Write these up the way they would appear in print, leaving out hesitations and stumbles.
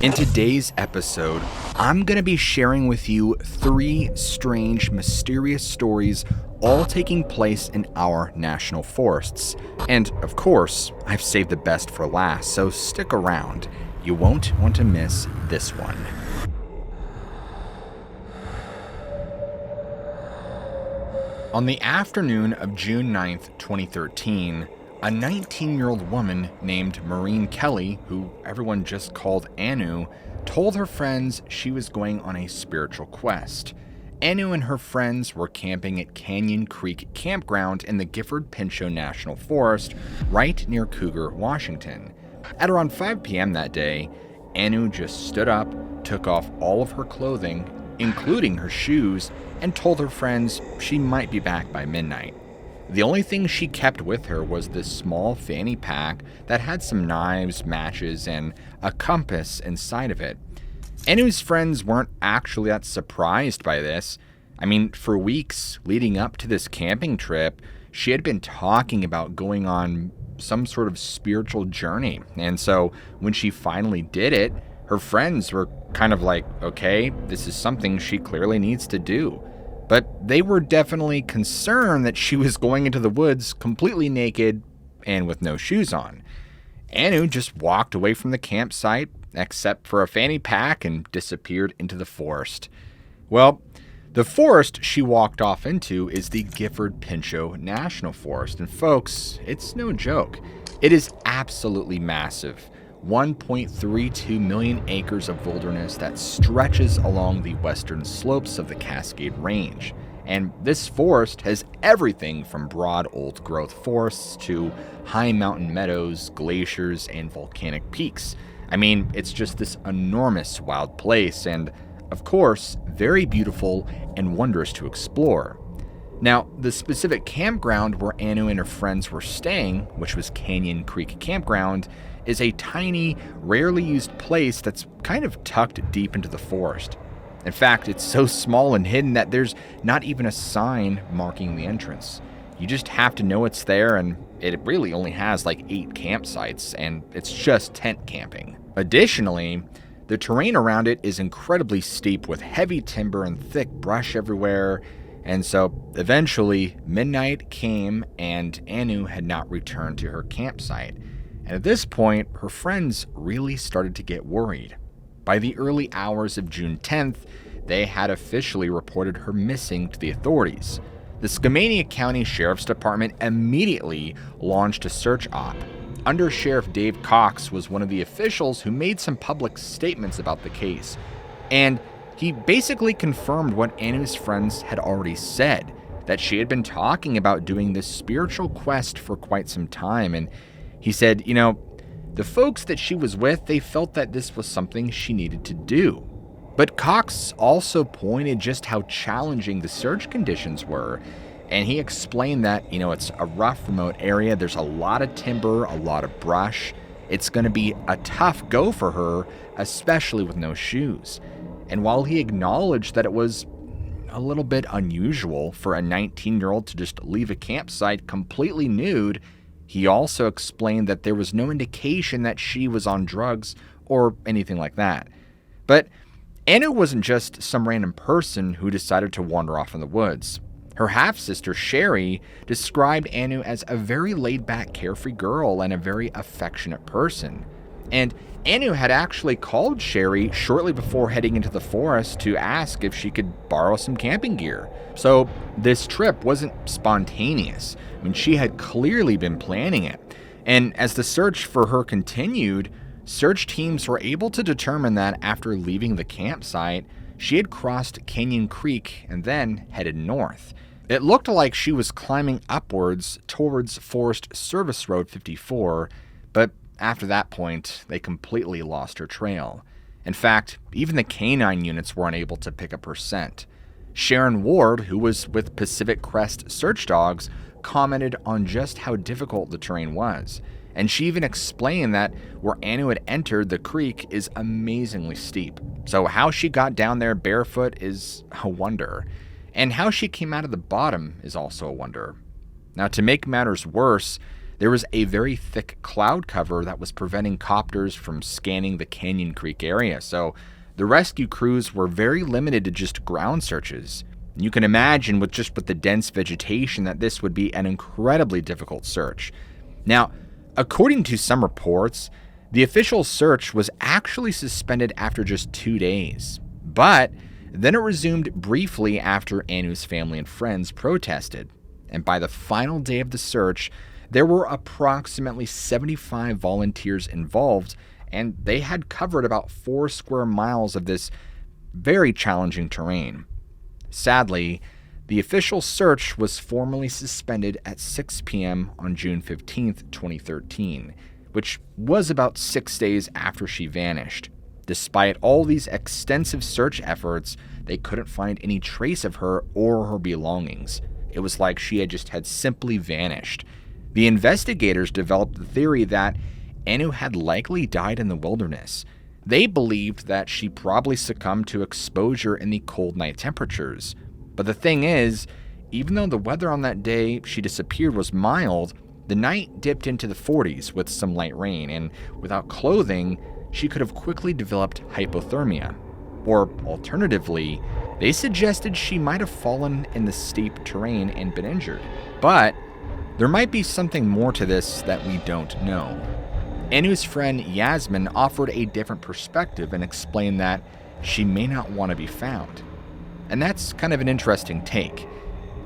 In today's episode, I'm going to be sharing with you 3 strange, mysterious stories, all taking place in our national forests. And of course, I've saved the best for last, so stick around. You won't want to miss this one. On the afternoon of June 9th, 2013, a 19-year-old woman named Maureen Kelly, who everyone just called Anu, told her friends she was going on a spiritual quest. Anu and her friends were camping at Canyon Creek Campground in the Gifford-Pinchot National Forest, right near Cougar, Washington. At around 5 p.m. that day, Anu just stood up, took off all of her clothing, including her shoes, and told her friends she might be back by midnight. The only thing she kept with her was this small fanny pack that had some knives, matches, and a compass inside of it. Anu's friends weren't actually that surprised by this. I mean, for weeks leading up to this camping trip, she had been talking about going on some sort of spiritual journey. And so when she finally did it, her friends were kind of like, okay, this is something she clearly needs to do. But they were definitely concerned that she was going into the woods completely naked and with no shoes on. Anu just walked away from the campsite, except for a fanny pack, and disappeared into the forest. Well, the forest she walked off into is the Gifford-Pinchot National Forest. And folks, it's no joke. It is absolutely massive. 1.32 million acres of wilderness that stretches along the western slopes of the Cascade Range. And this forest has everything from broad old-growth forests to high mountain meadows, glaciers, and volcanic peaks. I mean, it's just this enormous wild place and, of course, very beautiful and wondrous to explore. Now, the specific campground where Anu and her friends were staying, which was Canyon Creek Campground, is a tiny, rarely used place that's kind of tucked deep into the forest. In fact, it's so small and hidden that there's not even a sign marking the entrance. You just have to know it's there, and it really only has like 8 campsites, and it's just tent camping. Additionally, the terrain around it is incredibly steep with heavy timber and thick brush everywhere. And so eventually midnight came and Anu had not returned to her campsite. And at this point, her friends really started to get worried. By the early hours of June 10th, they had officially reported her missing to the authorities. The Skamania County Sheriff's Department immediately launched a search op. Under Sheriff Dave Cox was one of the officials who made some public statements about the case. And he basically confirmed what Anu's friends had already said, that she had been talking about doing this spiritual quest for quite some time. And he said, the folks that she was with, they felt that this was something she needed to do. But Cox also pointed just how challenging the search conditions were. And he explained that, it's a rough, remote area. There's a lot of timber, a lot of brush. It's going to be a tough go for her, especially with no shoes. And while he acknowledged that it was a little bit unusual for a 19-year-old to just leave a campsite completely nude, he also explained that there was no indication that she was on drugs or anything like that. But Anu wasn't just some random person who decided to wander off in the woods. Her half-sister, Sherry, described Anu as a very laid-back, carefree girl and a very affectionate person. And Anu had actually called Sherry shortly before heading into the forest to ask if she could borrow some camping gear. So this trip wasn't spontaneous. I mean, she had clearly been planning it. And as the search for her continued, search teams were able to determine that after leaving the campsite, she had crossed Canyon Creek and then headed north. It looked like she was climbing upwards towards Forest Service Road 54, but after that point, they completely lost her trail. In fact, even the canine units weren't able to pick up her scent. Sharon Ward, who was with Pacific Crest Search Dogs, commented on just how difficult the terrain was. And she even explained that where Anu had entered the creek is amazingly steep. So how she got down there barefoot is a wonder. And how she came out of the bottom is also a wonder. Now, to make matters worse, There was a very thick cloud cover that was preventing copters from scanning the Canyon Creek area, so the rescue crews were very limited to just ground searches. You can imagine with the dense vegetation that this would be an incredibly difficult search. Now, according to some reports, the official search was actually suspended after just 2 days, but then it resumed briefly after Anu's family and friends protested. And by the final day of the search, there were approximately 75 volunteers involved, and they had covered about 4 square miles of this very challenging terrain. Sadly, the official search was formally suspended at 6 p.m. on June 15, 2013, which was about 6 days after she vanished. Despite all these extensive search efforts, they couldn't find any trace of her or her belongings. It was like she had simply vanished. The investigators developed the theory that Anu had likely died in the wilderness. They believed that she probably succumbed to exposure in the cold night temperatures. But the thing is, even though the weather on that day she disappeared was mild, the night dipped into the 40s with some light rain, and without clothing, she could have quickly developed hypothermia. Or alternatively, they suggested she might have fallen in the steep terrain and been injured. But there might be something more to this that we don't know. Anu's friend Yasmin offered a different perspective and explained that she may not want to be found. And that's kind of an interesting take.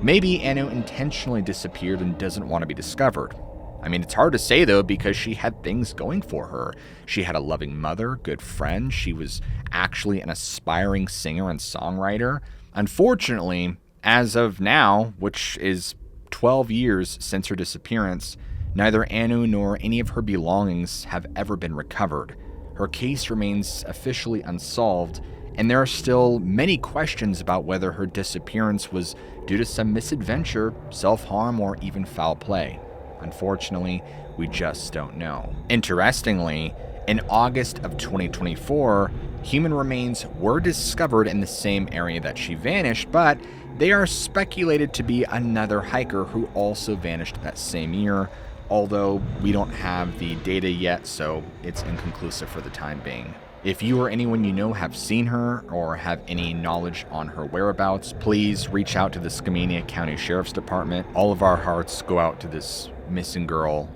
Maybe Anu intentionally disappeared and doesn't want to be discovered. I mean, it's hard to say though, because she had things going for her. She had a loving mother, good friend. She was actually an aspiring singer and songwriter. Unfortunately, as of now, which is 12 years since her disappearance, neither Anu nor any of her belongings have ever been recovered. Her case remains officially unsolved, and there are still many questions about whether her disappearance was due to some misadventure, self-harm, or even foul play. Unfortunately, we just don't know. Interestingly, in August of 2024, human remains were discovered in the same area that she vanished, but they are speculated to be another hiker who also vanished that same year, although we don't have the data yet, so it's inconclusive for the time being. If you or anyone you know have seen her or have any knowledge on her whereabouts, please reach out to the Skamania County Sheriff's Department. All of our hearts go out to this missing girl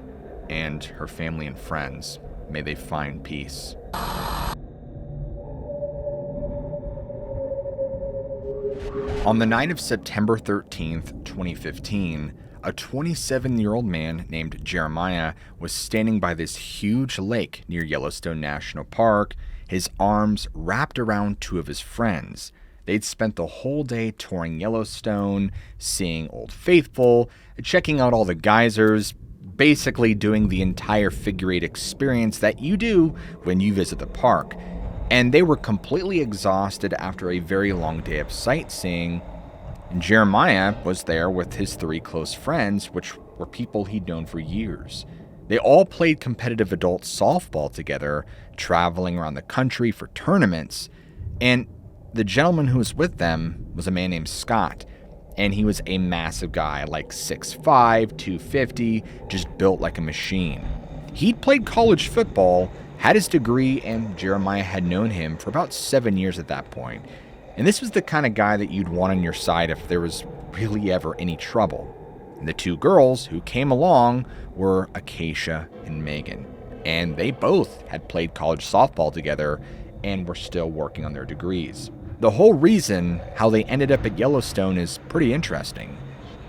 and her family and friends. May they find peace. On the night of September 13th, 2015, a 27-year-old man named Jeremiah was standing by this huge lake near Yellowstone National Park, his arms wrapped around 2 of his friends. They'd spent the whole day touring Yellowstone, seeing Old Faithful, checking out all the geysers, basically doing the entire figure 8 experience that you do when you visit the park. And they were completely exhausted after a very long day of sightseeing. And Jeremiah was there with his 3 close friends, which were people he'd known for years. They all played competitive adult softball together, traveling around the country for tournaments. And the gentleman who was with them was a man named Scott. And he was a massive guy, like 6'5", 250, just built like a machine. He'd played college football, had his degree, and Jeremiah had known him for about 7 years at that point. And this was the kind of guy that you'd want on your side if there was really ever any trouble. And the 2 girls who came along were Acacia and Megan. And they both had played college softball together and were still working on their degrees. The whole reason how they ended up at Yellowstone is pretty interesting.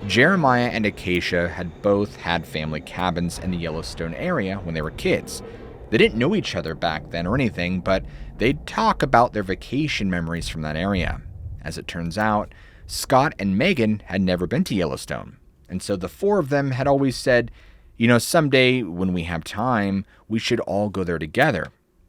Jeremiah and Acacia had both had family cabins in the Yellowstone area when they were kids. They didn't know each other back then or anything, but they'd talk about their vacation memories from that area. As it turns out, Scott and Megan had never been to Yellowstone, and so the 4 of them had always said, someday when we have time, we should all go there together.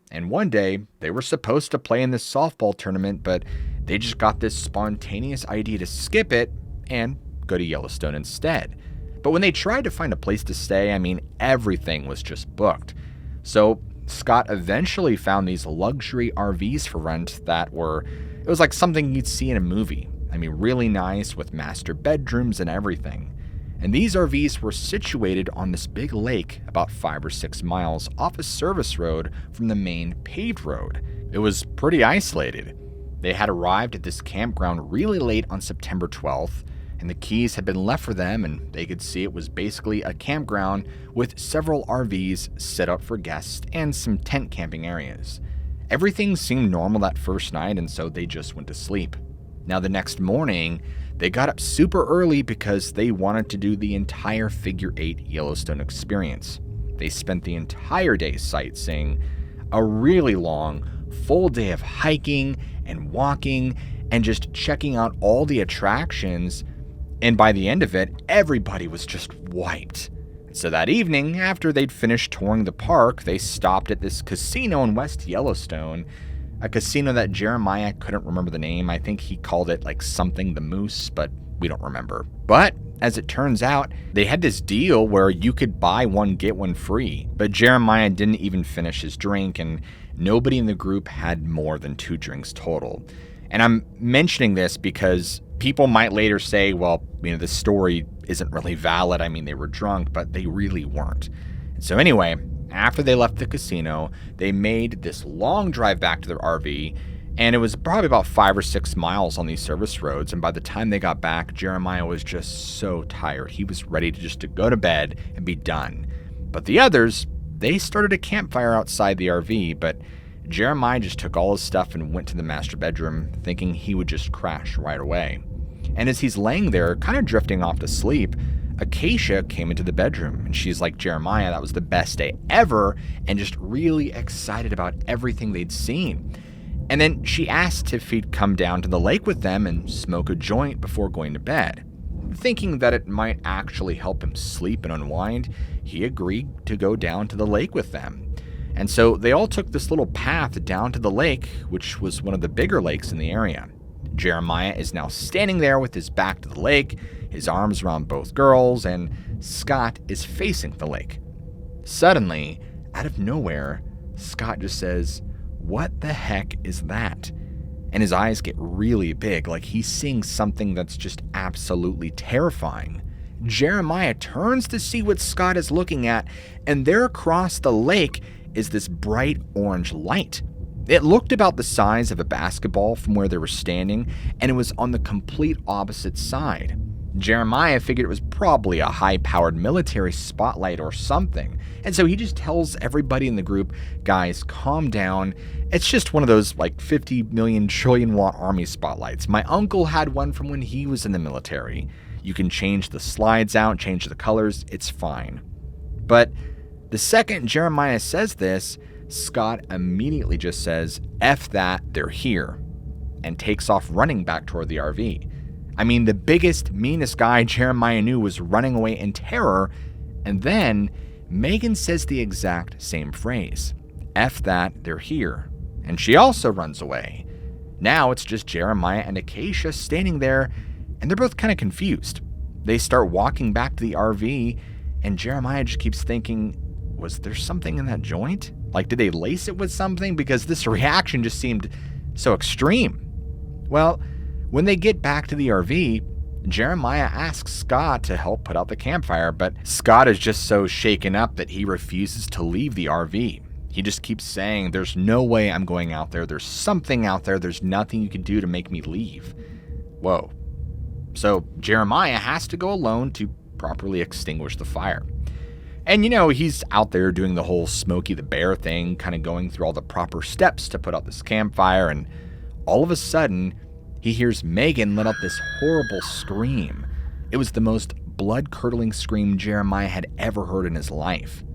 And one day, they were supposed to play in this softball tournament, but they just got this spontaneous idea to skip it and go to Yellowstone instead. But when they tried to find a place to stay, everything was just booked. So Scott eventually found these luxury RVs for rent it was like something you'd see in a movie. Really nice with master bedrooms and everything. And these RVs were situated on this big lake about 5 or 6 miles off a service road from the main paved road. It was pretty isolated. They had arrived at this campground really late on September 12th, and the keys had been left for them, and they could see it was basically a campground with several RVs set up for guests and some tent camping areas. Everything seemed normal that first night, and so they just went to sleep. Now the next morning, they got up super early because they wanted to do the entire Figure 8 Yellowstone experience. They spent the entire day sightseeing, a really long, full day of hiking and walking and just checking out all the attractions, and by the end of it, everybody was just wiped. So that evening, after they'd finished touring the park, they stopped at this casino in West Yellowstone, a casino that Jeremiah couldn't remember the name. I think he called it like something the Moose, but we don't remember. But as it turns out, they had this deal where you could buy one, get one free. But Jeremiah didn't even finish his drink, and nobody in the group had more than 2 drinks total. And I'm mentioning this because people might later say, well, the story isn't really valid. I mean, they were drunk, but they really weren't. So anyway, after they left the casino, they made this long drive back to their RV, and it was probably about 5 or 6 miles on these service roads. And by the time they got back, Jeremiah was just so tired. He was ready to go to bed and be done. But the others, they started a campfire outside the RV, but Jeremiah just took all his stuff and went to the master bedroom, thinking he would just crash right away. And as he's laying there, kind of drifting off to sleep, Acacia came into the bedroom, and she's like, Jeremiah, that was the best day ever, and just really excited about everything they'd seen. And then she asked if he'd come down to the lake with them and smoke a joint before going to bed. Thinking that it might actually help him sleep and unwind, he agreed to go down to the lake with them. And so they all took this little path down to the lake, which was one of the bigger lakes in the area. Jeremiah is now standing there with his back to the lake, his arms around both girls, and Scott is facing the lake. Suddenly, out of nowhere, Scott just says, "What the heck is that?" And his eyes get really big, like he's seeing something that's just absolutely terrifying. Jeremiah turns to see what Scott is looking at, and there across the lake is this bright orange light. It looked about the size of a basketball from where they were standing, and it was on the complete opposite side. Jeremiah figured it was probably a high-powered military spotlight or something, and so he just tells everybody in the group, guys, calm down. It's just one of those like 50 million trillion watt army spotlights. My uncle had one from when he was in the military. You can change the slides out, change the colors, it's fine. But the second Jeremiah says this, Scott immediately just says, "F that, they're here," and takes off running back toward the RV. I mean, the biggest, meanest guy Jeremiah knew was running away in terror, and then Megan says the exact same phrase, "F that, they're here," and she also runs away. Now it's just Jeremiah and Acacia standing there, and they're both kind of confused. They start walking back to the RV, and Jeremiah just keeps thinking, was there something in that joint? Like, did they lace it with something? Because this reaction just seemed so extreme. Well, when they get back to the RV, Jeremiah asks Scott to help put out the campfire, but Scott is just so shaken up that he refuses to leave the RV. He just keeps saying, "There's no way I'm going out there. There's something out there. There's nothing you can do to make me leave." Whoa. So Jeremiah has to go alone to properly extinguish the fire. And he's out there doing the whole Smokey the Bear thing, kind of going through all the proper steps to put out this campfire, and all of a sudden, he hears Megan let out this horrible scream. It was the most blood-curdling scream Jeremiah had ever heard in his life.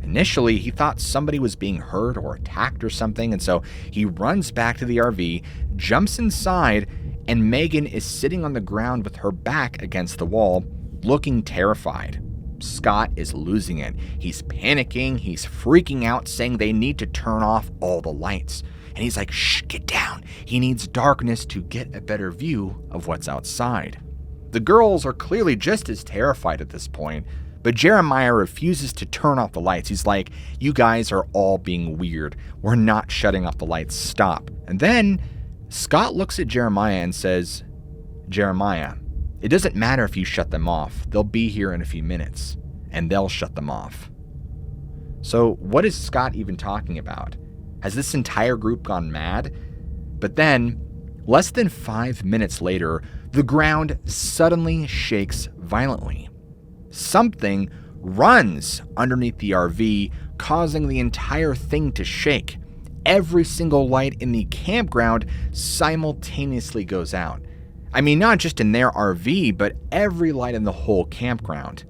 Initially, he thought somebody was being hurt or attacked or something, and so he runs back to the RV, jumps inside, and Megan is sitting on the ground with her back against the wall, looking terrified. Scott is losing it. He's panicking, he's freaking out, saying they need to turn off all the lights. And he's like, "Shh, get down." He needs darkness to get a better view of what's outside. The girls are clearly just as terrified at this point, but Jeremiah refuses to turn off the lights. He's like, "You guys are all being weird. We're not shutting off the lights. Stop." And then Scott looks at Jeremiah and says, "Jeremiah, It doesn't matter if you shut them off. They'll be here in a few minutes, and they'll shut them off. So what is Scott even talking about? Has this entire group gone mad? But then, less than 5 minutes later, the ground suddenly shakes violently. Something runs underneath the RV, causing the entire thing to shake. Every single light in the campground simultaneously goes out. I mean, not just in their RV, but every light in the whole campground.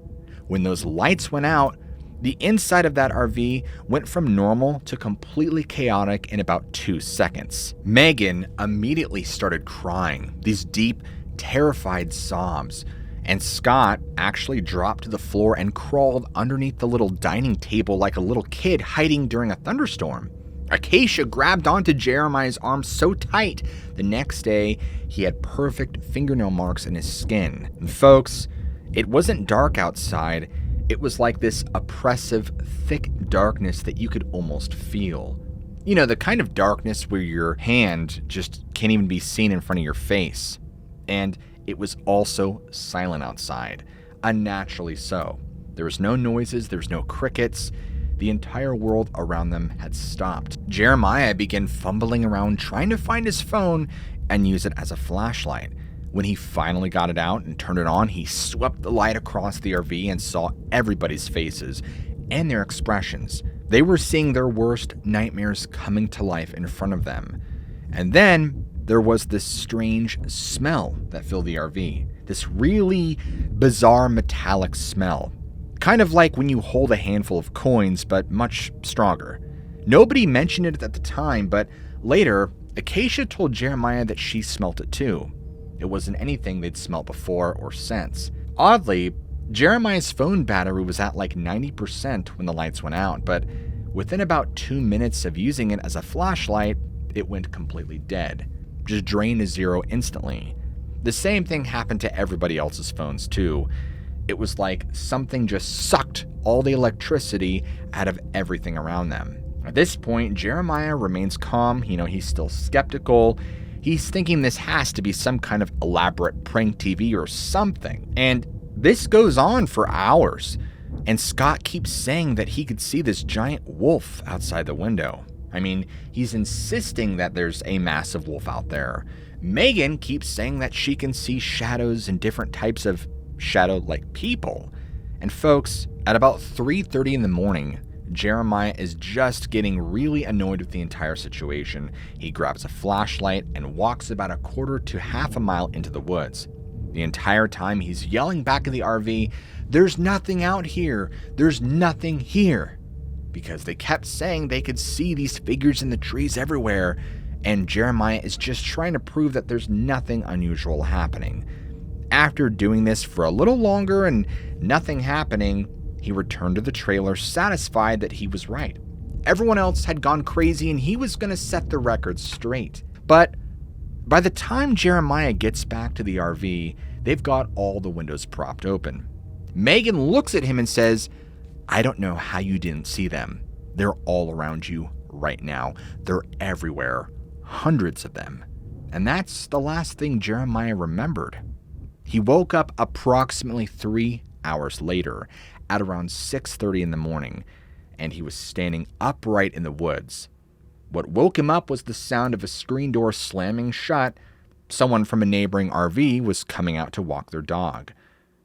When those lights went out, the inside of that RV went from normal to completely chaotic in about 2 seconds. Megan immediately started crying, these deep, terrified sobs, and Scott actually dropped to the floor and crawled underneath the little dining table like a little kid hiding during a thunderstorm. Acacia grabbed onto Jeremiah's arm so tight, the next day he had perfect fingernail marks in his skin. And folks, it wasn't dark outside. It was like this oppressive, thick darkness that you could almost feel. You know, the kind of darkness where your hand just can't even be seen in front of your face. And it was also silent outside, unnaturally so. There was no noises, there was no crickets. The entire world around them had stopped. Jeremiah began fumbling around trying to find his phone and use it as a flashlight. When he finally got it out and turned it on, he swept the light across the RV and saw everybody's faces and their expressions. They were seeing their worst nightmares coming to life in front of them. And then there was this strange smell that filled the RV. This really bizarre metallic smell. Kind of like when you hold a handful of coins, but much stronger. Nobody mentioned it at the time, but later, Acacia told Jeremiah that she smelt it too. It wasn't anything they'd smelt before or since. Oddly, Jeremiah's phone battery was at like 90% when the lights went out, but within about 2 minutes of using it as a flashlight, it went completely dead. Just drained to zero instantly. The same thing happened to everybody else's phones too. It was like something just sucked all the electricity out of everything around them. At this point, Jeremiah remains calm. He's still skeptical. He's thinking this has to be some kind of elaborate prank TV or something. And this goes on for hours. And Scott keeps saying that he could see this giant wolf outside the window. I mean, he's insisting that there's a massive wolf out there. Megan keeps saying that she can see shadows and different types of shadow-like people. And folks, at about 3:30 in the morning, Jeremiah is just getting really annoyed with the entire situation. He grabs a flashlight and walks about a quarter to half a mile into the woods. The entire time he's yelling back in the RV, "There's nothing out here! There's nothing here!" Because they kept saying they could see these figures in the trees everywhere, and Jeremiah is just trying to prove that there's nothing unusual happening. After doing this for a little longer and nothing happening, he returned to the trailer satisfied that he was right. Everyone else had gone crazy and he was going to set the record straight. But by the time Jeremiah gets back to the RV, they've got all the windows propped open. Megan looks at him and says, "I don't know how you didn't see them. They're all around you right now. They're everywhere. Hundreds of them." And that's the last thing Jeremiah remembered. He woke up approximately 3 hours later at around 6:30 in the morning, and he was standing upright in the woods. What woke him up was the sound of a screen door slamming shut. Someone from a neighboring RV was coming out to walk their dog.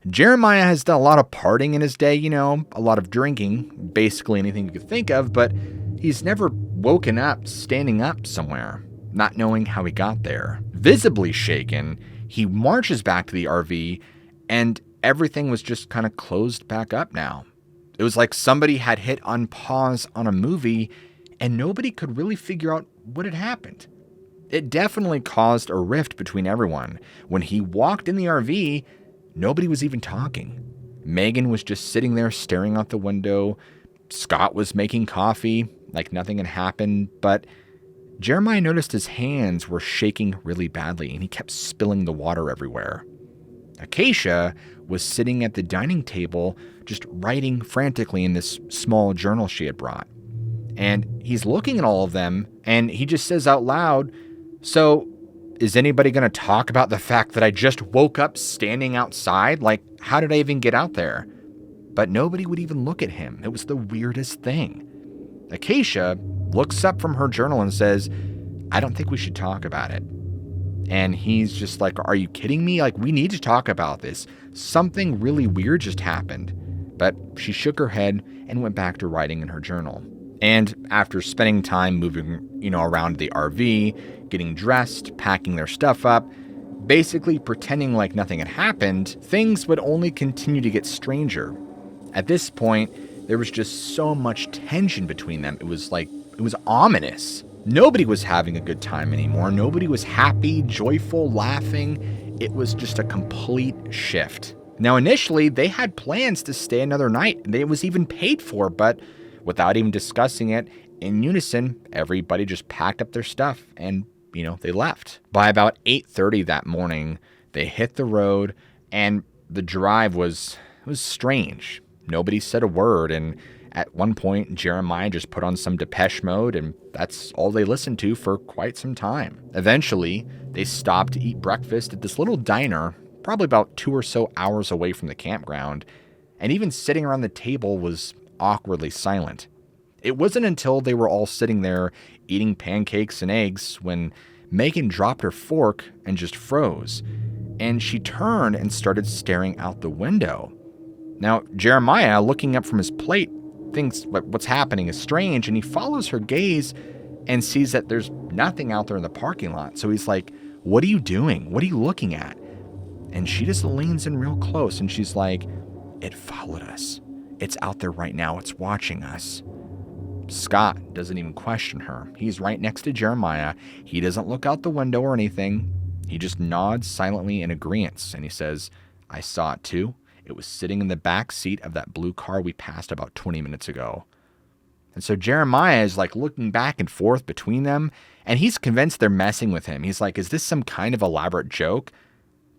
Jeremiah has done a lot of partying in his day, a lot of drinking, basically anything you could think of, but he's never woken up standing up somewhere, not knowing how he got there. Visibly shaken, he marches back to the RV, and everything was just kind of closed back up now. It was like somebody had hit on pause on a movie, and nobody could really figure out what had happened. It definitely caused a rift between everyone. When he walked in the RV, nobody was even talking. Megan was just sitting there staring out the window. Scott was making coffee like nothing had happened, but Jeremiah noticed his hands were shaking really badly and he kept spilling the water everywhere. Acacia was sitting at the dining table just writing frantically in this small journal she had brought. And he's looking at all of them and he just says out loud, "So is anybody going to talk about the fact that I just woke up standing outside? Like, how did I even get out there? But nobody would even look at him. It was the weirdest thing. Acacia looks up from her journal and says, I don't think we should talk about it. And he's just like, are you kidding me? Like, we need to talk about this. Something really weird just happened. But she shook her head and went back to writing in her journal. And after spending time moving, around the RV, getting dressed, packing their stuff up, basically pretending like nothing had happened, things would only continue to get stranger. At this point, there was just so much tension between them. It was ominous. Nobody was having a good time anymore. Nobody was happy, joyful, laughing. It was just a complete shift. Now, initially, they had plans to stay another night. It was even paid for, but without even discussing it, in unison, everybody just packed up their stuff and, they left. By about 8:30 that morning, they hit the road, and the drive was strange. Nobody said a word, and at one point, Jeremiah just put on some Depeche Mode, and that's all they listened to for quite some time. Eventually, they stopped to eat breakfast at this little diner, probably about 2 or so hours away from the campground, and even sitting around the table was awkwardly silent. It wasn't until they were all sitting there eating pancakes and eggs when Megan dropped her fork and just froze, and she turned and started staring out the window. Now, Jeremiah, looking up from his plate, thinks what's happening is strange, and he follows her gaze and sees that there's nothing out there in the parking lot. So he's like, what are you doing? What are you looking at? And she just leans in real close, and she's like, it followed us. It's out there right now. It's watching us. Scott doesn't even question her. He's right next to Jeremiah. He doesn't look out the window or anything. He just nods silently in agreement, and he says, I saw it too. It was sitting in the back seat of that blue car we passed about 20 minutes ago. And so Jeremiah is like looking back and forth between them, and he's convinced they're messing with him. He's like, is this some kind of elaborate joke?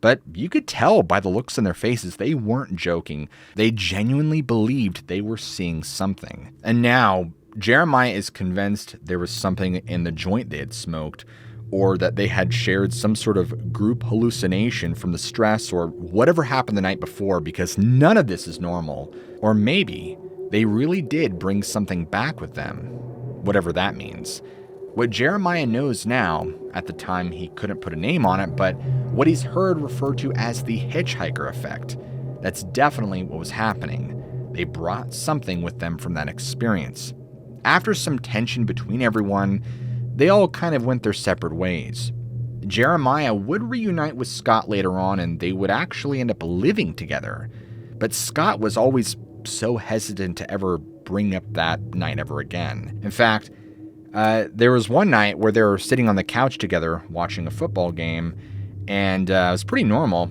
But you could tell by the looks on their faces, they weren't joking. They genuinely believed they were seeing something. And now Jeremiah is convinced there was something in the joint they had smoked, or that they had shared some sort of group hallucination from the stress or whatever happened the night before, because none of this is normal. Or maybe they really did bring something back with them, whatever that means. What Jeremiah knows now, at the time he couldn't put a name on it, but what he's heard referred to as the hitchhiker effect. That's definitely what was happening. They brought something with them from that experience. After some tension between everyone, they all kind of went their separate ways. Jeremiah would reunite with Scott later on, and they would actually end up living together. But Scott was always so hesitant to ever bring up that night ever again. In fact, there was one night where they were sitting on the couch together watching a football game, and it was pretty normal.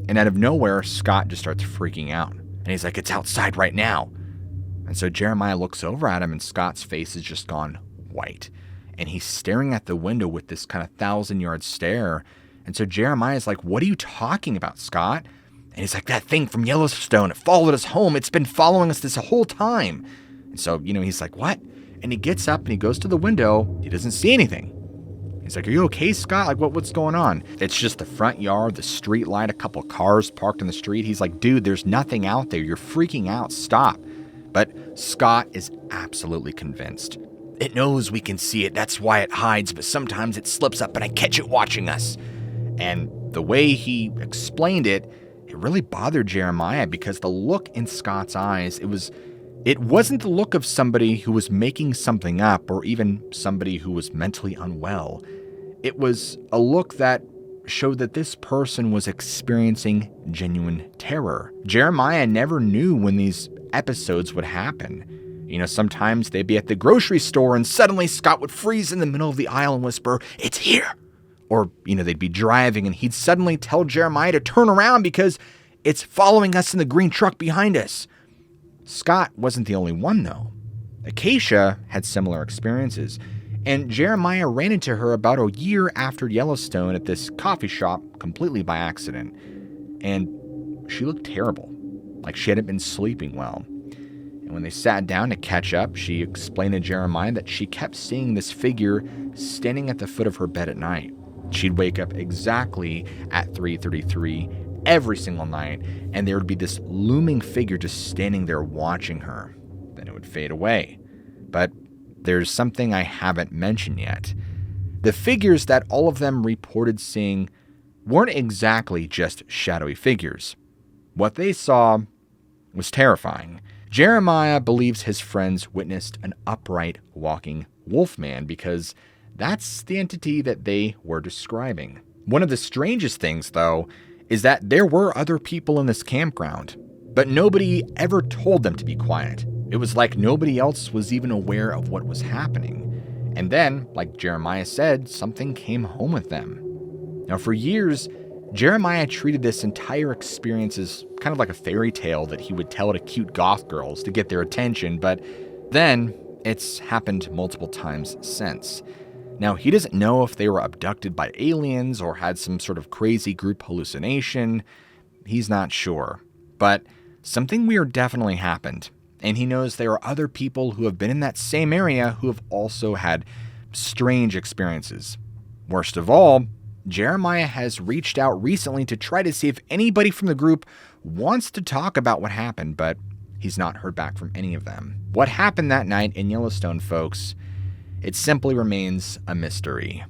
And out of nowhere, Scott just starts freaking out. And he's like, it's outside right now. And so Jeremiah looks over at him, and Scott's face has just gone white. And he's staring at the window with this kind of 1,000-yard stare. And so Jeremiah's like, what are you talking about, Scott? And he's like, that thing from Yellowstone, it followed us home. It's been following us this whole time. And so, he's like, what? And he gets up and he goes to the window. He doesn't see anything. He's like, are you okay, Scott? Like, what's going on? It's just the front yard, the street light, a couple cars parked in the street. He's like, dude, there's nothing out there. You're freaking out. Stop. But Scott is absolutely convinced. It knows we can see it. That's why it hides, but sometimes it slips up and I catch it watching us. And the way he explained it, it really bothered Jeremiah, because the look in Scott's eyes, it wasn't the look of somebody who was making something up or even somebody who was mentally unwell. It was a look that showed that this person was experiencing genuine terror. Jeremiah never knew when these episodes would happen. Sometimes they'd be at the grocery store and suddenly Scott would freeze in the middle of the aisle and whisper, it's here. Or, they'd be driving and he'd suddenly tell Jeremiah to turn around because it's following us in the green truck behind us. Scott wasn't the only one, though. Acacia had similar experiences, and Jeremiah ran into her about a year after Yellowstone at this coffee shop completely by accident. And she looked terrible, like she hadn't been sleeping well. And when they sat down to catch up, she explained to Jeremiah that she kept seeing this figure standing at the foot of her bed at night. She'd wake up exactly at 3:33 every single night, and there would be this looming figure just standing there watching her. Then it would fade away. But there's something I haven't mentioned yet. The figures that all of them reported seeing weren't exactly just shadowy figures. What they saw was terrifying. Jeremiah believes his friends witnessed an upright walking wolfman because that's the entity that they were describing. One of the strangest things, though, is that there were other people in this campground, but nobody ever told them to be quiet. It was like nobody else was even aware of what was happening. And then, like Jeremiah said, something came home with them. Now, for years, Jeremiah treated this entire experience as kind of like a fairy tale that he would tell to cute goth girls to get their attention, but then it's happened multiple times since. Now, he doesn't know if they were abducted by aliens or had some sort of crazy group hallucination. He's not sure. But something weird definitely happened, and he knows there are other people who have been in that same area who have also had strange experiences. Worst of all, Jeremiah has reached out recently to try to see if anybody from the group wants to talk about what happened, but he's not heard back from any of them. What happened that night in Yellowstone, folks, it simply remains a mystery.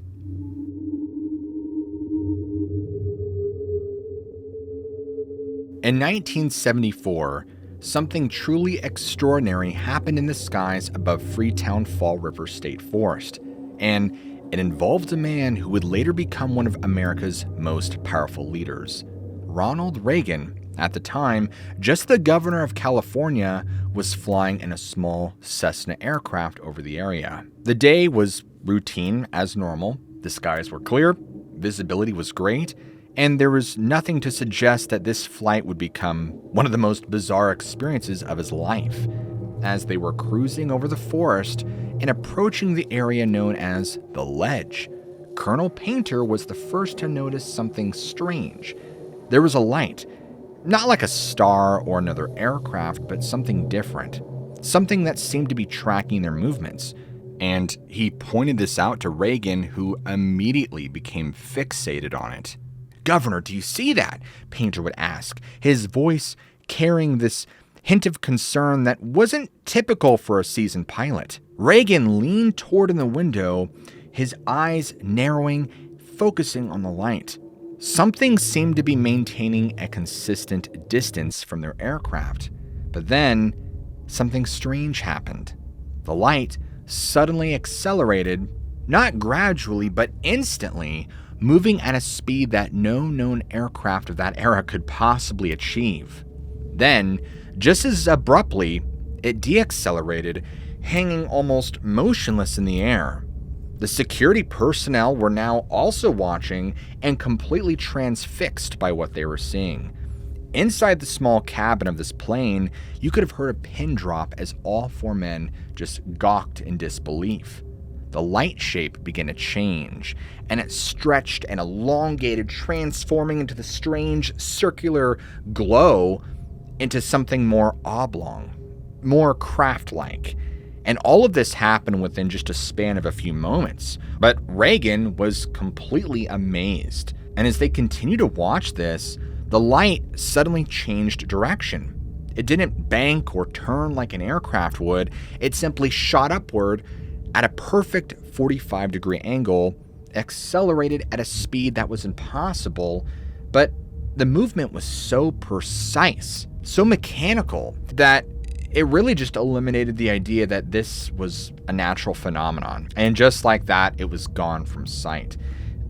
In 1974, something truly extraordinary happened in the skies above Freetown Fall River State Forest, and it involved a man who would later become one of America's most powerful leaders. Ronald Reagan, at the time, just the governor of California, was flying in a small Cessna aircraft over the area. The day was routine as normal. The skies were clear, visibility was great, and there was nothing to suggest that this flight would become one of the most bizarre experiences of his life. As they were cruising over the forest and approaching the area known as the Ledge, Colonel Painter was the first to notice something strange. There was a light, not like a star or another aircraft, but something different, something that seemed to be tracking their movements. And he pointed this out to Reagan, who immediately became fixated on it. "Governor, do you see that?" Painter would ask, his voice carrying this hint of concern that wasn't typical for a seasoned pilot. Reagan leaned toward in the window, his eyes narrowing, focusing on the light. Something seemed to be maintaining a consistent distance from their aircraft. But then, something strange happened. The light suddenly accelerated, not gradually, but instantly, moving at a speed that no known aircraft of that era could possibly achieve. Then, just as abruptly, it deaccelerated, hanging almost motionless in the air. The security personnel were now also watching and completely transfixed by what they were seeing. Inside the small cabin of this plane, you could have heard a pin drop as all four men just gawked in disbelief. The light shape began to change, and it stretched and elongated, transforming into the strange circular glow into something more oblong, more craft-like. And all of this happened within just a span of a few moments. But Reagan was completely amazed. And as they continued to watch this, the light suddenly changed direction. It didn't bank or turn like an aircraft would. It simply shot upward at a perfect 45-degree angle, accelerated at a speed that was impossible, but the movement was so precise, so mechanical, that it really just eliminated the idea that this was a natural phenomenon. And just like that, it was gone from sight.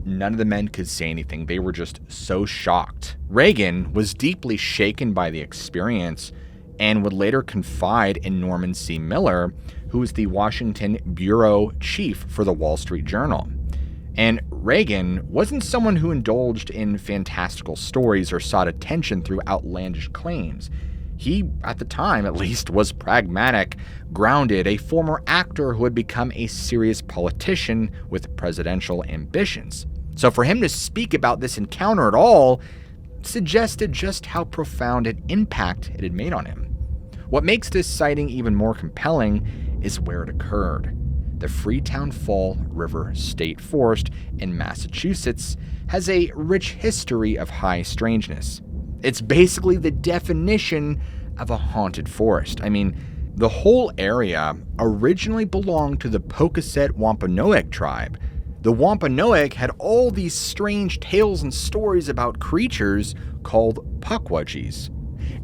None of the men could say anything. They were just so shocked. Reagan was deeply shaken by the experience and would later confide in Norman C. Miller, who was the Washington bureau chief for the Wall Street Journal. And Reagan wasn't someone who indulged in fantastical stories or sought attention through outlandish claims. He, at the time at least, was pragmatic, grounded, a former actor who had become a serious politician with presidential ambitions. So for him to speak about this encounter at all suggested just how profound an impact it had made on him. What makes this sighting even more compelling is where it occurred. the Freetown Fall River State Forest in Massachusetts has a rich history of high strangeness. It's basically the definition of a haunted forest. I mean, the whole area originally belonged to the Pocasset Wampanoag tribe. The Wampanoag had all these strange tales and stories about creatures called pukwudgies.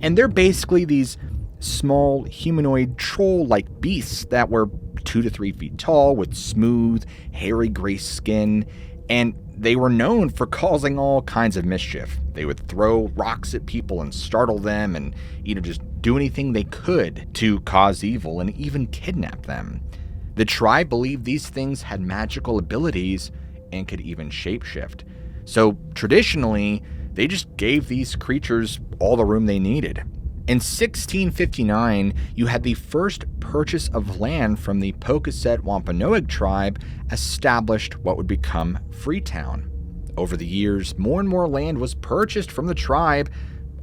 And they're basically these small humanoid troll-like beasts that were 2 to 3 feet tall with smooth, hairy gray skin, and they were known for causing all kinds of mischief. They would throw rocks at people and startle them and, just do anything they could to cause evil and even kidnap them. The tribe believed these things had magical abilities and could even shapeshift. So traditionally, they just gave these creatures all the room they needed. In 1659, you had the first purchase of land from the Pocasset Wampanoag tribe established what would become Freetown. Over the years, more and more land was purchased from the tribe,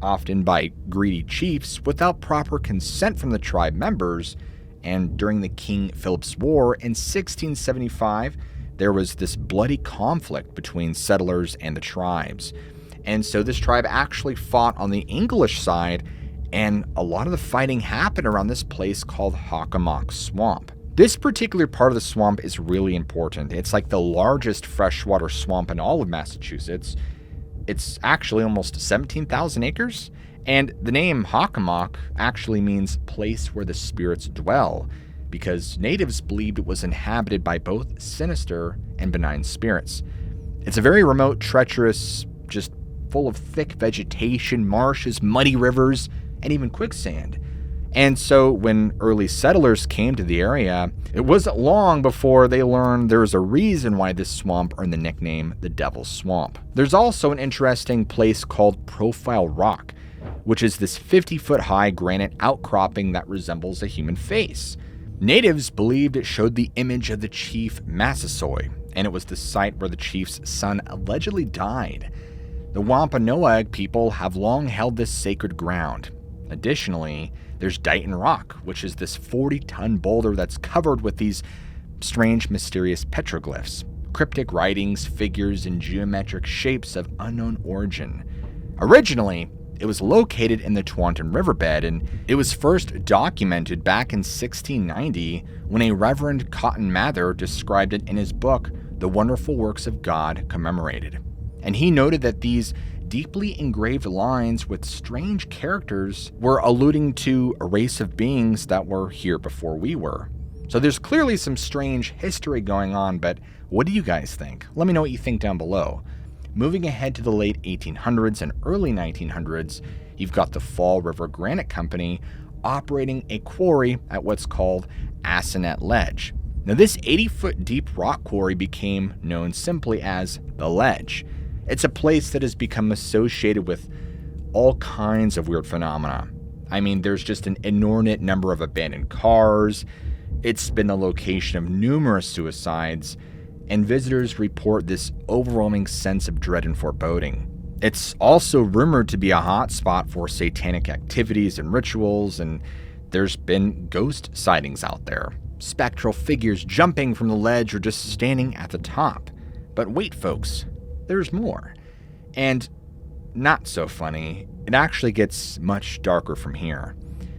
often by greedy chiefs, without proper consent from the tribe members. And during the King Philip's War in 1675, there was this bloody conflict between settlers and the tribes. And so this tribe actually fought on the English side, and a lot of the fighting happened around this place called Hockomock Swamp. This particular part of the swamp is really important. It's like the largest freshwater swamp in all of Massachusetts. It's actually almost 17,000 acres, and the name Hockomock actually means place where the spirits dwell, because natives believed it was inhabited by both sinister and benign spirits. It's a very remote, treacherous, just full of thick vegetation, marshes, muddy rivers, and even quicksand. And so when early settlers came to the area, it wasn't long before they learned there was a reason why this swamp earned the nickname the Devil's Swamp. There's also an interesting place called Profile Rock, which is this 50-foot high granite outcropping that resembles a human face. Natives believed it showed the image of the chief Massasoit, and it was the site where the chief's son allegedly died. The Wampanoag people have long held this sacred ground. Additionally, there's Dighton Rock, which is this 40-ton boulder that's covered with these strange, mysterious petroglyphs, cryptic writings, figures, and geometric shapes of unknown origin. Originally, it was located in the Taunton riverbed, and it was first documented back in 1690 when a Reverend Cotton Mather described it in his book, The Wonderful Works of God Commemorated. And he noted that these deeply engraved lines with strange characters were alluding to a race of beings that were here before we were. So there's clearly some strange history going on, but what do you guys think? Let me know what you think down below. Moving ahead to the late 1800s and early 1900s, you've got the Fall River Granite Company operating a quarry at what's called Assinet Ledge. Now this 80-foot deep rock quarry became known simply as the Ledge. It's a place that has become associated with all kinds of weird phenomena. I mean, there's just an inordinate number of abandoned cars. It's been the location of numerous suicides, and visitors report this overwhelming sense of dread and foreboding. It's also rumored to be a hotspot for satanic activities and rituals, and there's been ghost sightings out there. Spectral figures jumping from the ledge or just standing at the top. But wait, folks. There's more. And not so funny, it actually gets much darker from here.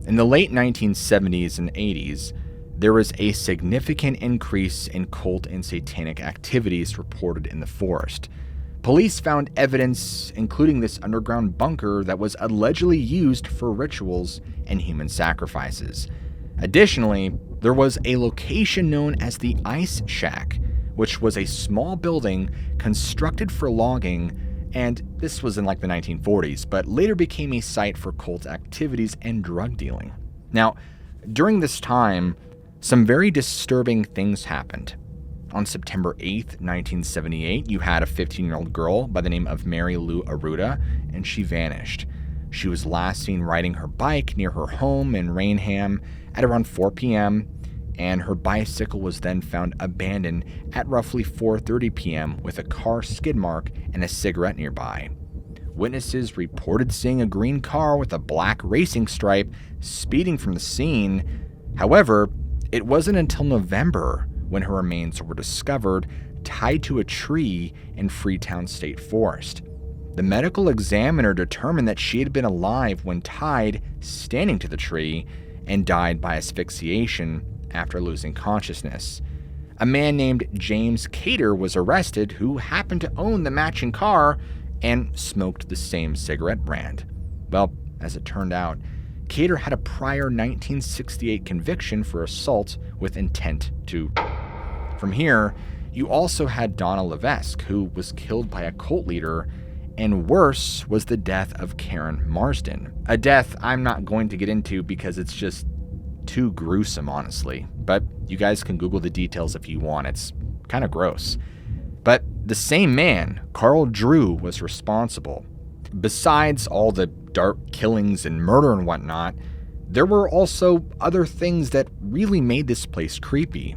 In the late 1970s and 80s, there was a significant increase in cult and satanic activities reported in the forest. Police found evidence, including this underground bunker that was allegedly used for rituals and human sacrifices. Additionally, there was a location known as the Ice Shack, which was a small building constructed for logging, and this was in like the 1940s, but later became a site for cult activities and drug dealing. Now, during this time, some very disturbing things happened. On September 8th, 1978, you had a 15-year-old girl by the name of Mary Lou Arruda, and she vanished. She was last seen riding her bike near her home in Rainham at around 4 p.m., and her bicycle was then found abandoned at roughly 4:30 p.m. with a car skid mark and a cigarette nearby. Witnesses reported seeing a green car with a black racing stripe speeding from the scene. However, it wasn't until November when her remains were discovered tied to a tree in Freetown State Forest. The medical examiner determined that she had been alive when tied, standing to the tree, and died by asphyxiation after losing consciousness. A man named James Cater was arrested, who happened to own the matching car and smoked the same cigarette brand. Well, as it turned out, Cater had a prior 1968 conviction for assault with intent to. From here, you also had Donna Levesque, who was killed by a cult leader, and worse was the death of Karen Marsden. A death I'm not going to get into because it's just too gruesome, honestly. But you guys can Google the details if you want. It's kind of gross. But the same man, Carl Drew, was responsible. Besides all the dark killings and murder and whatnot, there were also other things that really made this place creepy.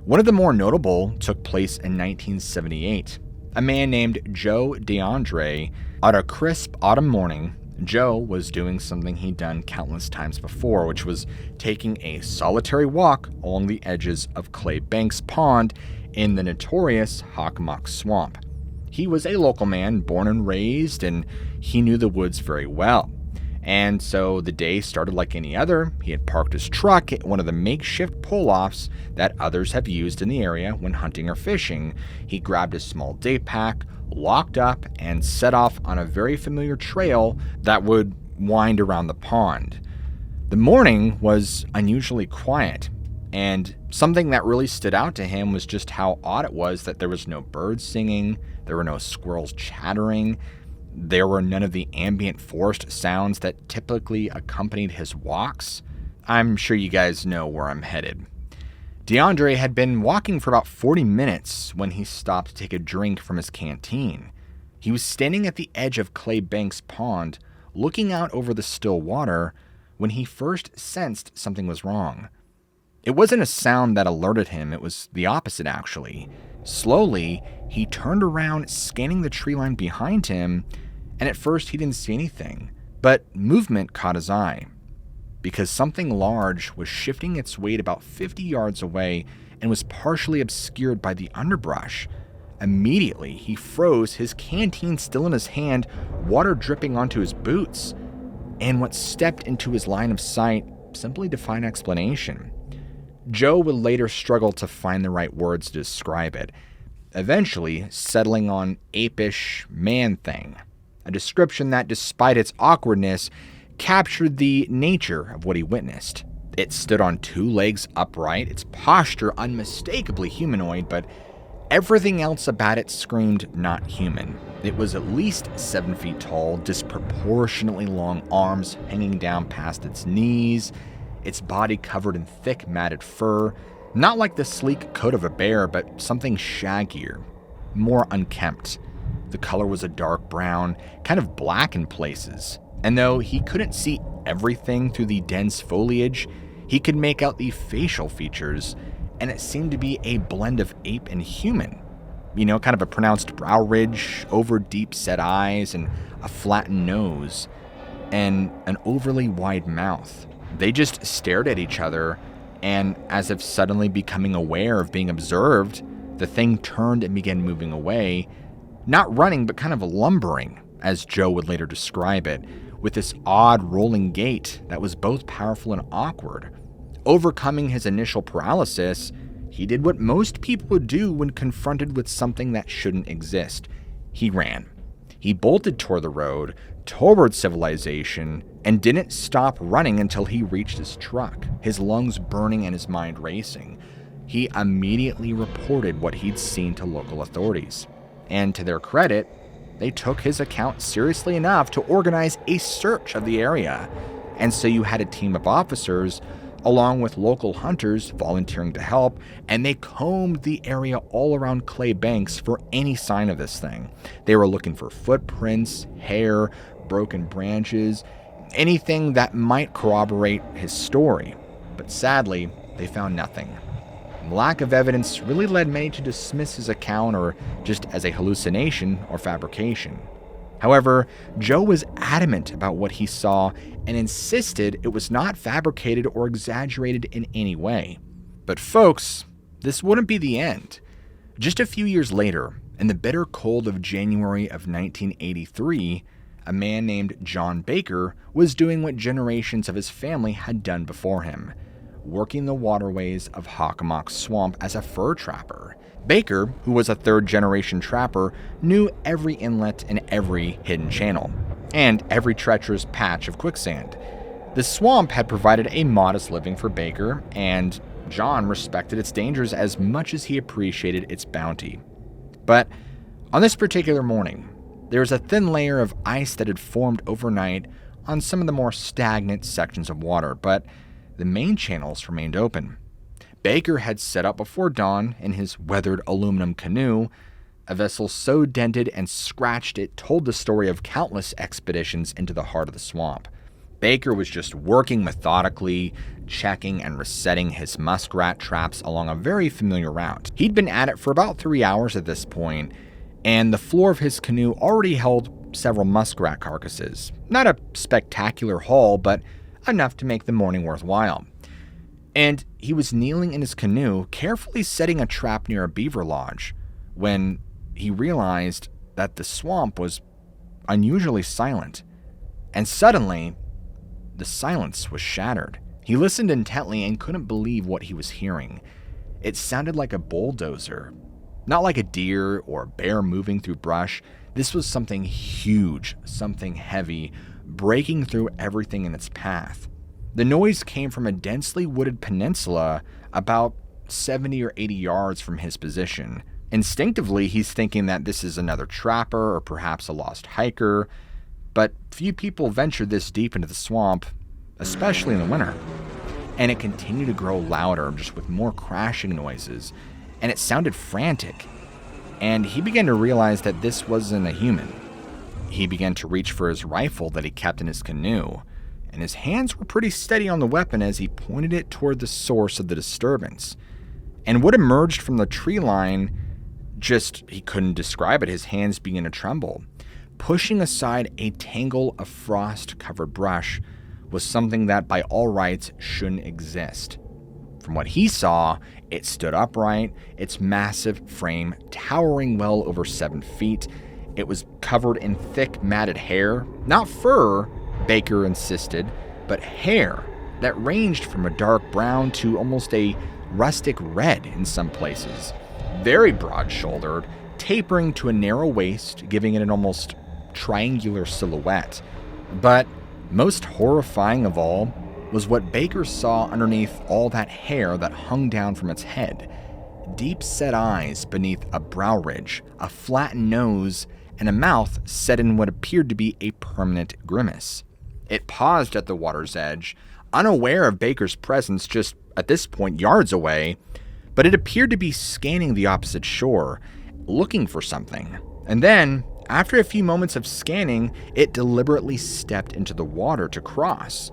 One of the more notable took place in 1978. A man named Joe DeAndre, on a crisp autumn morning, Joe was doing something he'd done countless times before, which was taking a solitary walk along the edges of Clay Banks Pond in the notorious Hockomock Swamp. He was a local man, born and raised, and he knew the woods very well. And so the day started like any other. He had parked his truck at one of the makeshift pull-offs that others have used in the area when hunting or fishing. He grabbed a small day pack, locked up, and set off on a very familiar trail that would wind around the pond. The morning was unusually quiet, and something that really stood out to him was just how odd it was that there was no birds singing, there were no squirrels chattering, there were none of the ambient forest sounds that typically accompanied his walks. I'm sure you guys know where I'm headed. DeAndre had been walking for about 40 minutes when he stopped to take a drink from his canteen. He was standing at the edge of Clay Banks Pond, looking out over the still water, when he first sensed something was wrong. It wasn't a sound that alerted him, it was the opposite actually. Slowly, he turned around, scanning the tree line behind him, and at first he didn't see anything, but movement caught his eye, because something large was shifting its weight about 50 yards away and was partially obscured by the underbrush. Immediately, he froze, his canteen still in his hand, water dripping onto his boots, and what stepped into his line of sight simply defied explanation. Joe would later struggle to find the right words to describe it, eventually settling on apish man thing, a description that, despite its awkwardness, captured the nature of what he witnessed. It stood on two legs upright, its posture unmistakably humanoid, but everything else about it screamed not human. It was at least 7 feet tall, disproportionately long arms hanging down past its knees, its body covered in thick matted fur, not like the sleek coat of a bear, but something shaggier, more unkempt. The color was a dark brown, kind of black in places, and though he couldn't see everything through the dense foliage, he could make out the facial features, and it seemed to be a blend of ape and human. You know, kind of a pronounced brow ridge, over deep set eyes, and a flattened nose, and an overly wide mouth. They just stared at each other, and as if suddenly becoming aware of being observed, the thing turned and began moving away, not running, but kind of lumbering, as Joe would later describe it, with this odd rolling gait that was both powerful and awkward. Overcoming his initial paralysis, he did what most people would do when confronted with something that shouldn't exist. He ran. He bolted toward the road, toward civilization, and didn't stop running until he reached his truck, his lungs burning and his mind racing. He immediately reported what he'd seen to local authorities. And to their credit, they took his account seriously enough to organize a search of the area. And so you had a team of officers, along with local hunters, volunteering to help, and they combed the area all around Clay Banks for any sign of this thing. They were looking for footprints, hair, broken branches, anything that might corroborate his story. But sadly, they found nothing. The lack of evidence really led many to dismiss his account or just as a hallucination or fabrication. However, Joe was adamant about what he saw and insisted it was not fabricated or exaggerated in any way. But folks, this wouldn't be the end. Just a few years later, in the bitter cold of January of 1983, a man named John Baker was doing what generations of his family had done before him, working the waterways of Hockomock Swamp as a fur trapper. Baker, who was a third-generation trapper, knew every inlet and every hidden channel, and every treacherous patch of quicksand. The swamp had provided a modest living for Baker, and John respected its dangers as much as he appreciated its bounty. But on this particular morning, there was a thin layer of ice that had formed overnight on some of the more stagnant sections of water, but the main channels remained open. Baker had set up before dawn in his weathered aluminum canoe, a vessel so dented and scratched it told the story of countless expeditions into the heart of the swamp. Baker was just working methodically, checking and resetting his muskrat traps along a very familiar route. He'd been at it for about 3 hours at this point, and the floor of his canoe already held several muskrat carcasses. Not a spectacular haul, but enough to make the morning worthwhile. And he was kneeling in his canoe, carefully setting a trap near a beaver lodge, when he realized that the swamp was unusually silent. And suddenly, the silence was shattered. He listened intently and couldn't believe what he was hearing. It sounded like a bulldozer. Not like a deer or a bear moving through brush. This was something huge, something heavy, breaking through everything in its path. The noise came from a densely wooded peninsula about 70 or 80 yards from his position. Instinctively, he's thinking that this is another trapper or perhaps a lost hiker, but few people venture this deep into the swamp, especially in the winter. And it continued to grow louder, just with more crashing noises, and it sounded frantic. And he began to realize that this wasn't a human. He began to reach for his rifle that he kept in his canoe, and his hands were pretty steady on the weapon as he pointed it toward the source of the disturbance. And what emerged from the tree line, he couldn't describe it, his hands began to tremble. Pushing aside a tangle of frost-covered brush was something that by all rights shouldn't exist. From what he saw, it stood upright, its massive frame towering well over 7 feet. It was covered in thick matted hair, not fur, Baker insisted, but hair that ranged from a dark brown to almost a rustic red in some places. Very broad-shouldered, tapering to a narrow waist, giving it an almost triangular silhouette. But most horrifying of all was what Baker saw underneath all that hair that hung down from its head. Deep-set eyes beneath a brow ridge, a flattened nose, and a mouth set in what appeared to be a permanent grimace. It paused at the water's edge, unaware of Baker's presence just at this point yards away, but it appeared to be scanning the opposite shore, looking for something. And then, after a few moments of scanning, it deliberately stepped into the water to cross.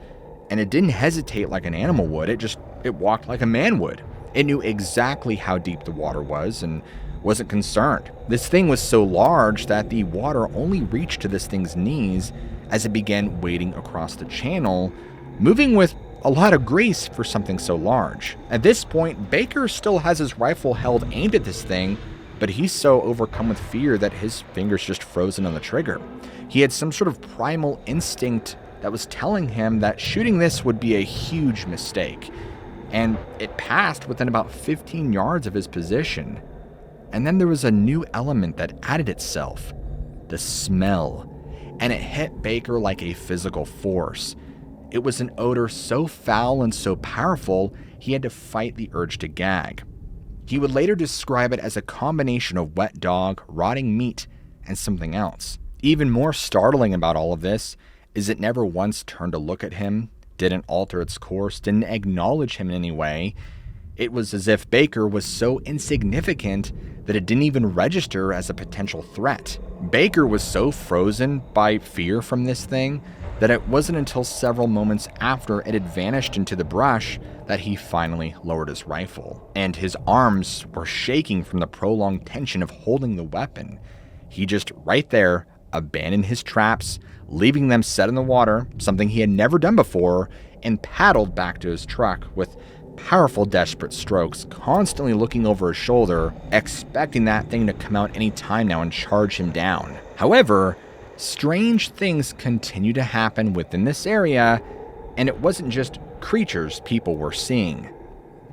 And it didn't hesitate like an animal would, it walked like a man would. It knew exactly how deep the water was and wasn't concerned. This thing was so large that the water only reached to this thing's knees as it began wading across the channel, moving with a lot of grace for something so large. At this point, Baker still has his rifle held aimed at this thing, but he's so overcome with fear that his fingers just frozen on the trigger. He had some sort of primal instinct that was telling him that shooting this would be a huge mistake. And it passed within about 15 yards of his position. And then there was a new element that added itself: the smell. And it hit Baker like a physical force. It was an odor so foul and so powerful, he had to fight the urge to gag. He would later describe it as a combination of wet dog, rotting meat, and something else. Even more startling about all of this is it never once turned to look at him, didn't alter its course, didn't acknowledge him in any way. It was as if Baker was so insignificant that it didn't even register as a potential threat. Baker was so frozen by fear from this thing that it wasn't until several moments after it had vanished into the brush that he finally lowered his rifle. And his arms were shaking from the prolonged tension of holding the weapon. He just right there abandoned his traps, leaving them set in the water, something he had never done before, and paddled back to his truck with powerful, desperate strokes, constantly looking over his shoulder, expecting that thing to come out any time now and charge him down. However, strange things continue to happen within this area, and it wasn't just creatures people were seeing.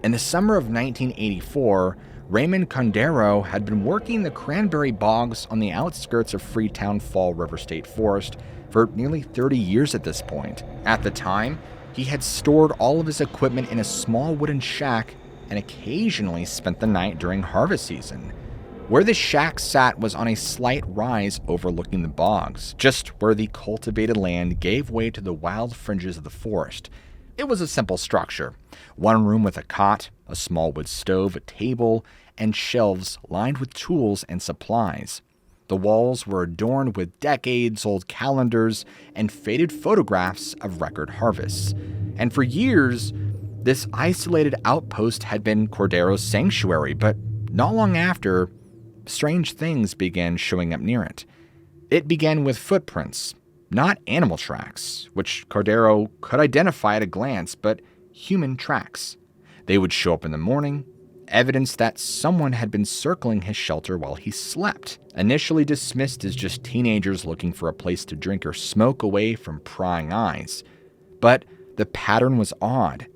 In the summer of 1984, Raymond Condero had been working the cranberry bogs on the outskirts of Freetown Fall River State Forest for nearly 30 years at this point. At the time, he had stored all of his equipment in a small wooden shack and occasionally spent the night during harvest season. Where the shack sat was on a slight rise overlooking the bogs, just where the cultivated land gave way to the wild fringes of the forest. It was a simple structure. One room with a cot, a small wood stove, a table, and shelves lined with tools and supplies. The walls were adorned with decades-old calendars and faded photographs of record harvests. And for years, this isolated outpost had been Cordero's sanctuary, but not long after, strange things began showing up near it. It began with footprints, not animal tracks, which Cordero could identify at a glance, but human tracks. They would show up in the morning, evidence that someone had been circling his shelter while he slept. Initially dismissed as just teenagers looking for a place to drink or smoke away from prying eyes. But the pattern was odd.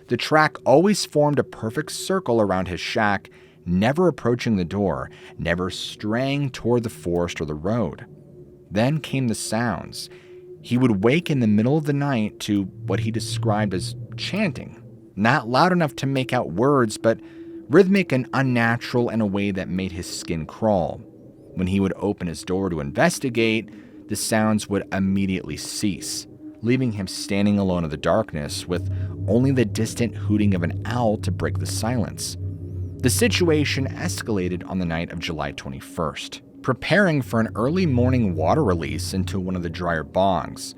The track always formed a perfect circle around his shack, never approaching the door, never straying toward the forest or the road. Then came the sounds. He would wake in the middle of the night to what he described as chanting. Not loud enough to make out words, but rhythmic and unnatural in a way that made his skin crawl. When he would open his door to investigate, the sounds would immediately cease, leaving him standing alone in the darkness with only the distant hooting of an owl to break the silence. The situation escalated on the night of July 21st. Preparing for an early morning water release into one of the drier bogs.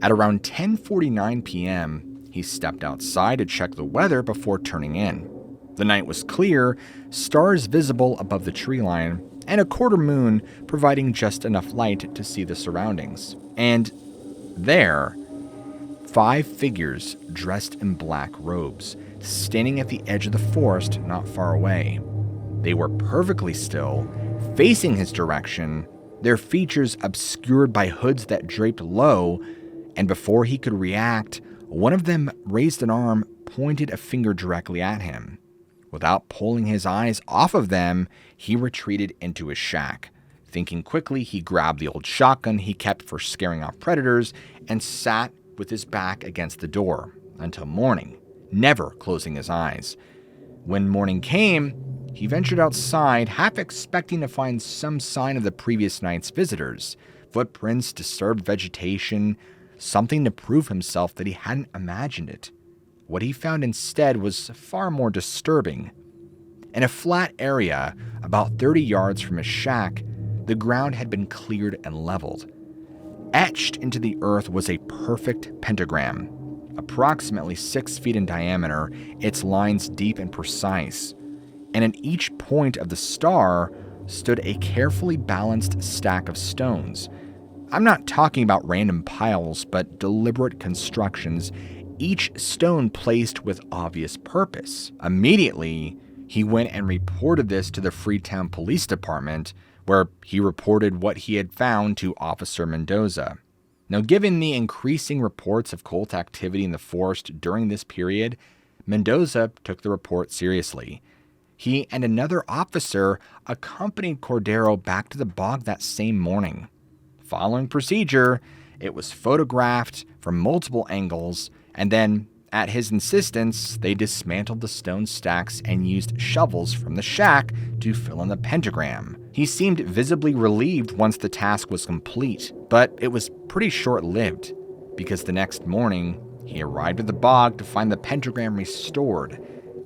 At around 10:49 p.m., he stepped outside to check the weather before turning in. The night was clear, stars visible above the tree line, and a quarter moon providing just enough light to see the surroundings. And there, 5 figures dressed in black robes, standing at the edge of the forest not far away. They were perfectly still, facing his direction, their features obscured by hoods that draped low, and before he could react, one of them raised an arm, pointed a finger directly at him. Without pulling his eyes off of them, he retreated into his shack. Thinking quickly, he grabbed the old shotgun he kept for scaring off predators and sat with his back against the door until morning, never closing his eyes. When morning came, he ventured outside, half expecting to find some sign of the previous night's visitors. Footprints, disturbed vegetation, something to prove himself that he hadn't imagined it. What he found instead was far more disturbing. In a flat area, about 30 yards from his shack, the ground had been cleared and leveled. Etched into the earth was a perfect pentagram, approximately 6 feet in diameter, its lines deep and precise. And at each point of the star stood a carefully balanced stack of stones. I'm not talking about random piles, but deliberate constructions, each stone placed with obvious purpose. Immediately, he went and reported this to the Freetown Police Department, where he reported what he had found to Officer Mendoza. Now, given the increasing reports of cult activity in the forest during this period, Mendoza took the report seriously. He and another officer accompanied Cordero back to the bog that same morning. Following procedure, it was photographed from multiple angles, and then, at his insistence, they dismantled the stone stacks and used shovels from the shack to fill in the pentagram. He seemed visibly relieved once the task was complete, but it was pretty short-lived, because the next morning, he arrived at the bog to find the pentagram restored.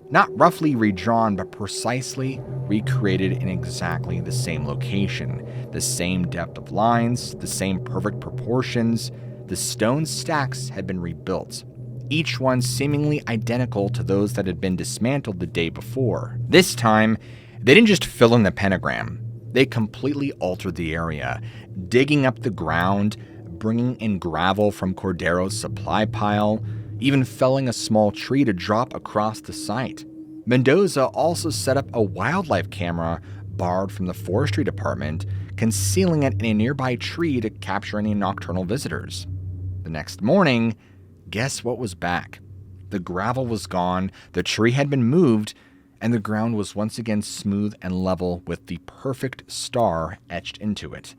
Not roughly redrawn, but precisely recreated in exactly the same location. The same depth of lines, the same perfect proportions. The stone stacks had been rebuilt, each one seemingly identical to those that had been dismantled the day before. This time, they didn't just fill in the pentagram. They completely altered the area, digging up the ground, bringing in gravel from Cordero's supply pile, even felling a small tree to drop across the site. Mendoza also set up a wildlife camera borrowed from the forestry department, concealing it in a nearby tree to capture any nocturnal visitors. The next morning, guess what was back? The gravel was gone, the tree had been moved, and the ground was once again smooth and level with the perfect star etched into it.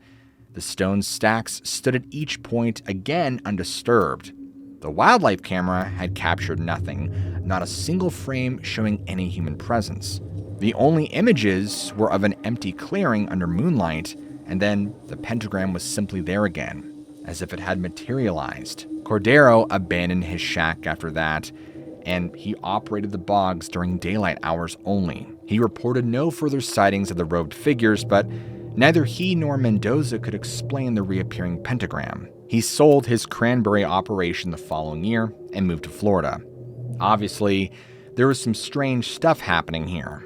The stone stacks stood at each point, again undisturbed. The wildlife camera had captured nothing, not a single frame showing any human presence. The only images were of an empty clearing under moonlight, and then the pentagram was simply there again, as if it had materialized. Cordero abandoned his shack after that, and he operated the bogs during daylight hours only. He reported no further sightings of the robed figures, but neither he nor Mendoza could explain the reappearing pentagram. He sold his cranberry operation the following year and moved to Florida. Obviously, there was some strange stuff happening here.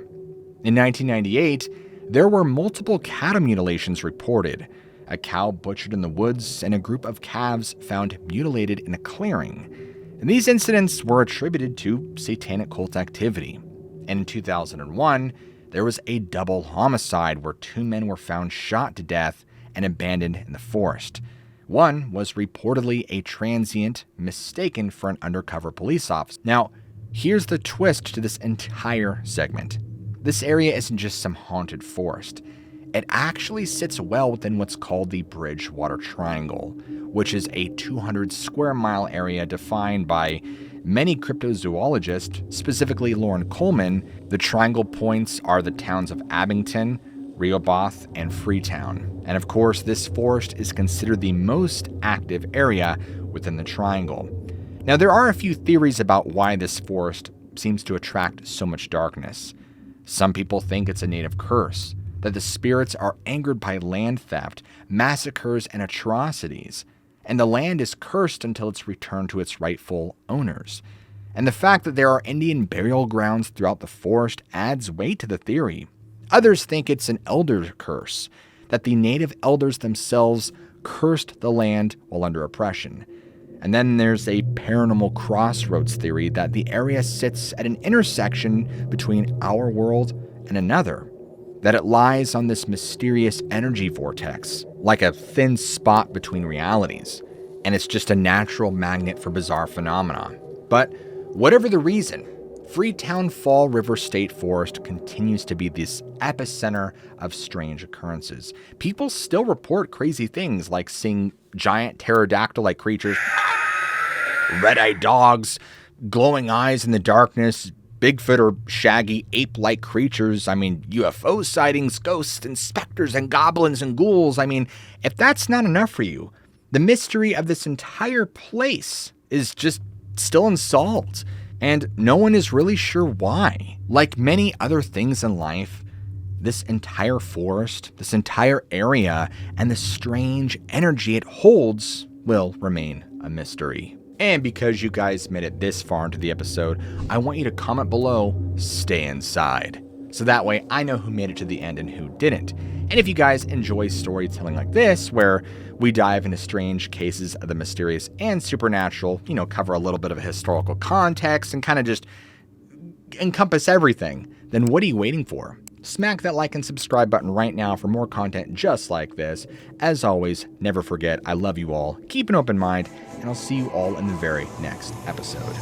In 1998, there were multiple cattle mutilations reported. A cow butchered in the woods and a group of calves found mutilated in a clearing. And these incidents were attributed to satanic cult activity. And in 2001, there was a double homicide where 2 men were found shot to death and abandoned in the forest. One was reportedly a transient mistaken for an undercover police officer. Now, here's the twist to this entire segment. This area isn't just some haunted forest. It actually sits well within what's called the Bridgewater Triangle, which is a 200 square mile area defined by many cryptozoologists, specifically Lauren Coleman. The triangle points are the towns of Abington, Rehoboth, and Freetown. And of course, this forest is considered the most active area within the triangle. Now, there are a few theories about why this forest seems to attract so much darkness. Some people think it's a native curse, that the spirits are angered by land theft, massacres, and atrocities, and the land is cursed until it's returned to its rightful owners. And the fact that there are Indian burial grounds throughout the forest adds weight to the theory. Others think it's an elder curse, that the native elders themselves cursed the land while under oppression. And then there's a paranormal crossroads theory that the area sits at an intersection between our world and another, that it lies on this mysterious energy vortex, like a thin spot between realities, and it's just a natural magnet for bizarre phenomena. But whatever the reason, Freetown Fall River State Forest continues to be this epicenter of strange occurrences. People still report crazy things like seeing giant pterodactyl-like creatures, red-eyed dogs, glowing eyes in the darkness, Bigfoot or shaggy ape-like creatures. UFO sightings, ghosts and specters and goblins and ghouls. If that's not enough for you, the mystery of this entire place is just still unsolved. And no one is really sure why. Like many other things in life, this entire forest, this entire area, and the strange energy it holds will remain a mystery. And because you guys made it this far into the episode, I want you to comment below, "Stay inside." So that way I know who made it to the end and who didn't. And if you guys enjoy storytelling like this, where we dive into strange cases of the mysterious and supernatural, cover a little bit of a historical context and kind of just encompass everything, then what are you waiting for? Smack that like and subscribe button right now for more content just like this. As always, never forget, I love you all, keep an open mind, and I'll see you all in the very next episode.